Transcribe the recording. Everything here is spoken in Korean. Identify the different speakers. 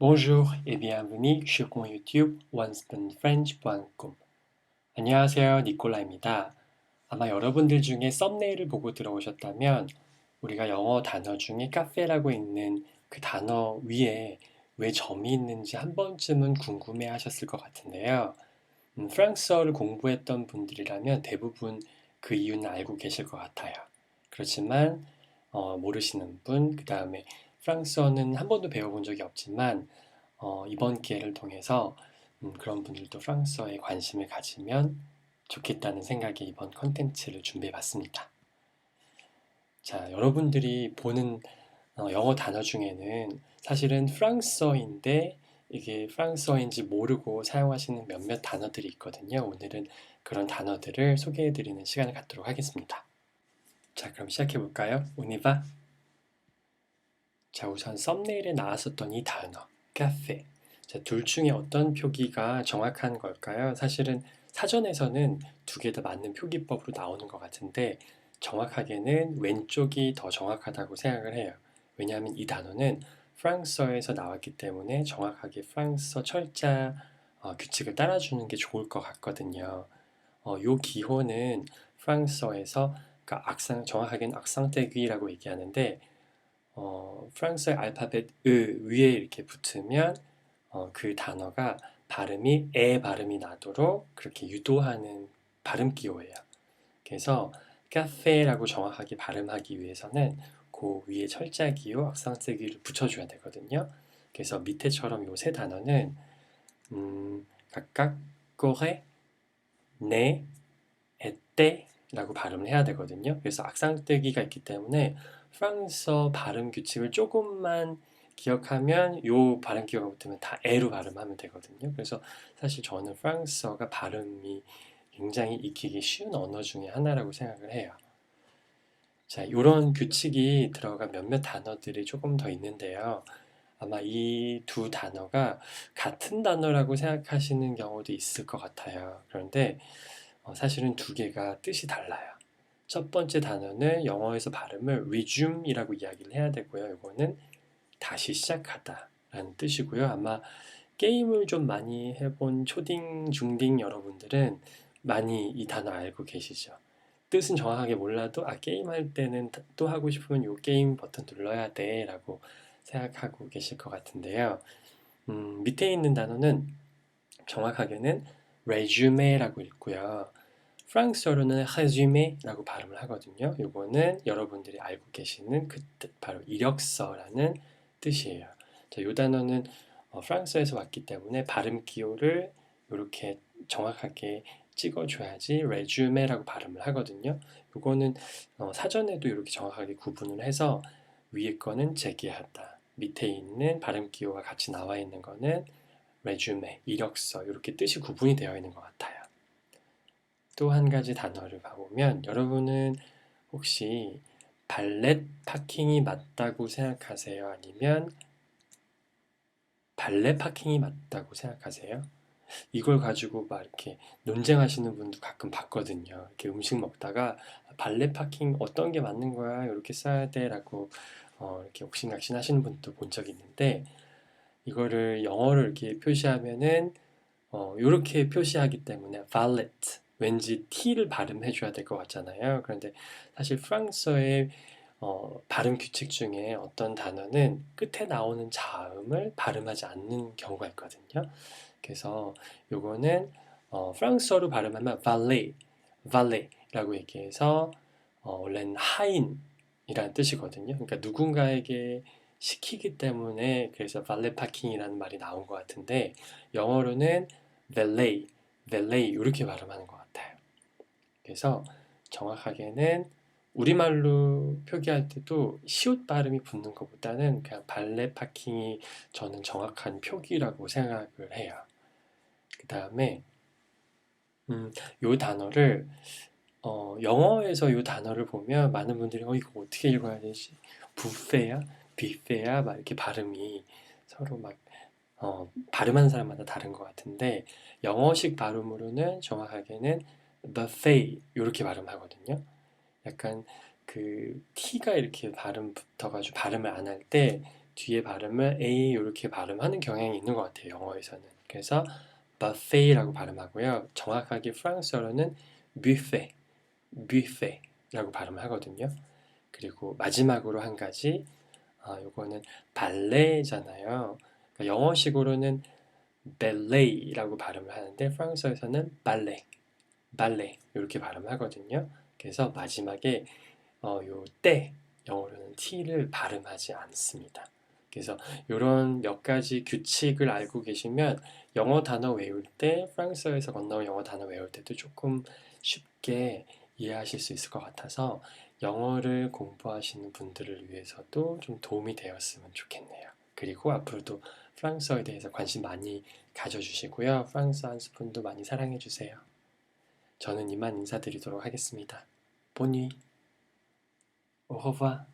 Speaker 1: Bonjour et bienvenue sur mon YouTube onesponfrench.com. 안녕하세요, 니콜라입니다. 아마 여러분들 중에 썸네일을 보고 들어오셨다면 우리가 영어 단어 중에 카페라고 있는 그 단어 위에 왜 점이 있는지 한 번쯤은 궁금해 하셨을 것 같은데요. 프랑스어를 공부했던 분들이라면 대부분 그 이유는 알고 계실 것 같아요. 그렇지만 모르시는 분, 그 다음에 프랑스어는 한 번도 배워본 적이 없지만 이번 기회를 통해서 그런 분들도 프랑스어에 관심을 가지면 좋겠다는 생각에 이번 컨텐츠를 준비해 봤습니다. 자, 여러분들이 보는 영어 단어 중에는 사실은 프랑스어인데 이게 프랑스어인지 모르고 사용하시는 몇몇 단어들이 있거든요. 오늘은 그런 단어들을 소개해 드리는 시간을 갖도록 하겠습니다. 자, 그럼 시작해 볼까요? 오니바. 자, 우선 썸네일에 나왔었던 이 단어, 카페. 자, 둘 중에 어떤 표기가 정확한 걸까요? 사실은 사전에서는 두 개 다 맞는 표기법으로 나오는 것 같은데 정확하게는 왼쪽이 더 정확하다고 생각을 해요. 왜냐하면 이 단어는 프랑스어에서 나왔기 때문에 정확하게 프랑스어 철자 규칙을 따라주는 게 좋을 것 같거든요. 요 기호는 프랑스어에서 그러니까 정확하게는 악상떼귀라고 얘기하는데 프랑스의 알파벳 위에 이렇게 붙으면 그 단어가 발음이 에 발음이 나도록 그렇게 유도하는 발음 기호예요. 그래서 카페라고 정확하게 발음하기 위해서는 그 위에 철자 기호, 악상세 기호를 붙여줘야 되거든요. 그래서 밑에처럼 요 세 단어는 각각 꼬레, 네, 에떼라고 발음을 해야 되거든요. 그래서 악상떼기가 있기 때문에 프랑스어 발음 규칙을 조금만 기억하면 요 발음 기호가 붙으면 다 에로 발음하면 되거든요. 그래서 사실 저는 프랑스어가 발음이 굉장히 익히기 쉬운 언어 중에 하나라고 생각을 해요. 자, 이런 규칙이 들어간 몇몇 단어들이 조금 더 있는데요. 아마 이 두 단어가 같은 단어라고 생각하시는 경우도 있을 것 같아요. 그런데 사실은 두 개가 뜻이 달라요. 첫 번째 단어는 영어에서 발음을 resume이라고 이야기를 해야 되고요. 이거는 다시 시작하다 라는 뜻이고요. 아마 게임을 좀 많이 해본 초딩, 중딩 여러분들은 많이 이 단어 알고 계시죠. 뜻은 정확하게 몰라도 게임할 때는 또 하고 싶으면 요 게임 버튼 눌러야 돼 라고 생각하고 계실 것 같은데요. 밑에 있는 단어는 정확하게는 resume라고 읽고요. 프랑스어로는 resume라고 발음을 하거든요. 요거는 여러분들이 알고 계시는 그 뜻, 바로 이력서라는 뜻이에요. 자, 요 단어는 프랑스에서 왔기 때문에 발음 기호를 이렇게 정확하게 찍어줘야지 resume라고 발음을 하거든요. 요거는 사전에도 이렇게 정확하게 구분을 해서 위에 거는 재기하다, 밑에 있는 발음 기호가 같이 나와 있는 거는 resume, 이력서 이렇게 뜻이 구분이 되어 있는 것 같아요. 또 한 가지 단어를 봐보면 여러분은 혹시 발렛 파킹이 맞다고 생각하세요? 아니면 발레 파킹이 맞다고 생각하세요? 이걸 가지고 막 이렇게 논쟁하시는 분도 가끔 봤거든요. 이렇게 음식 먹다가 발레 파킹 어떤 게 맞는 거야? 이렇게 써야 돼라고 이렇게 옥신각신 하시는 분도 본 적이 있는데 이거를 영어를 이렇게 표시하면은 이렇게 표시하기 때문에 valid 왠지 t를 발음해 줘야 될 것 같잖아요. 그런데 사실 프랑스어의 발음 규칙 중에 어떤 단어는 끝에 나오는 자음을 발음하지 않는 경우가 있거든요. 그래서 요거는 프랑스어로 발음하면 valet라고 얘기해서 원래는 하인이라는 뜻이거든요. 그러니까 누군가에게 시키기 때문에 그래서 발레 파킹이라는 말이 나온 것 같은데 영어로는 valet 이렇게 발음하는 것 같아요. 그래서 정확하게는 우리말로 표기할 때도 시옷 발음이 붙는 것보다는 그냥 발레 파킹이 저는 정확한 표기라고 생각을 해요. 그 다음에 요 단어를 영어에서 요 단어를 보면 많은 분들이 이거 어떻게 읽어야 되지? 부페야? 비페야? 막 이렇게 발음이 서로 막 발음하는 사람마다 다른 것 같은데 영어식 발음으로는 정확하게는 buffet 이렇게 발음하거든요. 약간 그 t가 이렇게 발음 붙어가지고 발음을 안 할 때 뒤에 발음을 A 이렇게 발음하는 경향이 있는 것 같아요. 영어에서는. 그래서 buffet라고 발음하고요. 정확하게 프랑스어로는 buffet, buffet라고 발음을 하거든요. 그리고 마지막으로 한 가지, 요거는 발레잖아요. 그러니까 영어식으로는 ballet라고 발음을 하는데 프랑스어에서는 발레, 발레 이렇게 발음하거든요. 그래서 마지막에 요 때, 영어로는 t를 발음하지 않습니다. 그래서 이런 몇 가지 규칙을 알고 계시면 영어 단어 외울 때, 프랑스어에서 건너온 영어 단어 외울 때도 조금 쉽게 이해하실 수 있을 것 같아서 영어를 공부하시는 분들을 위해서도 좀 도움이 되었으면 좋겠네요. 그리고 앞으로도 프랑스어에 대해서 관심 많이 가져주시고요. 프랑스 한 스푼도 많이 사랑해주세요. 저는 이만 인사드리도록 하겠습니다. 보니, au revoir.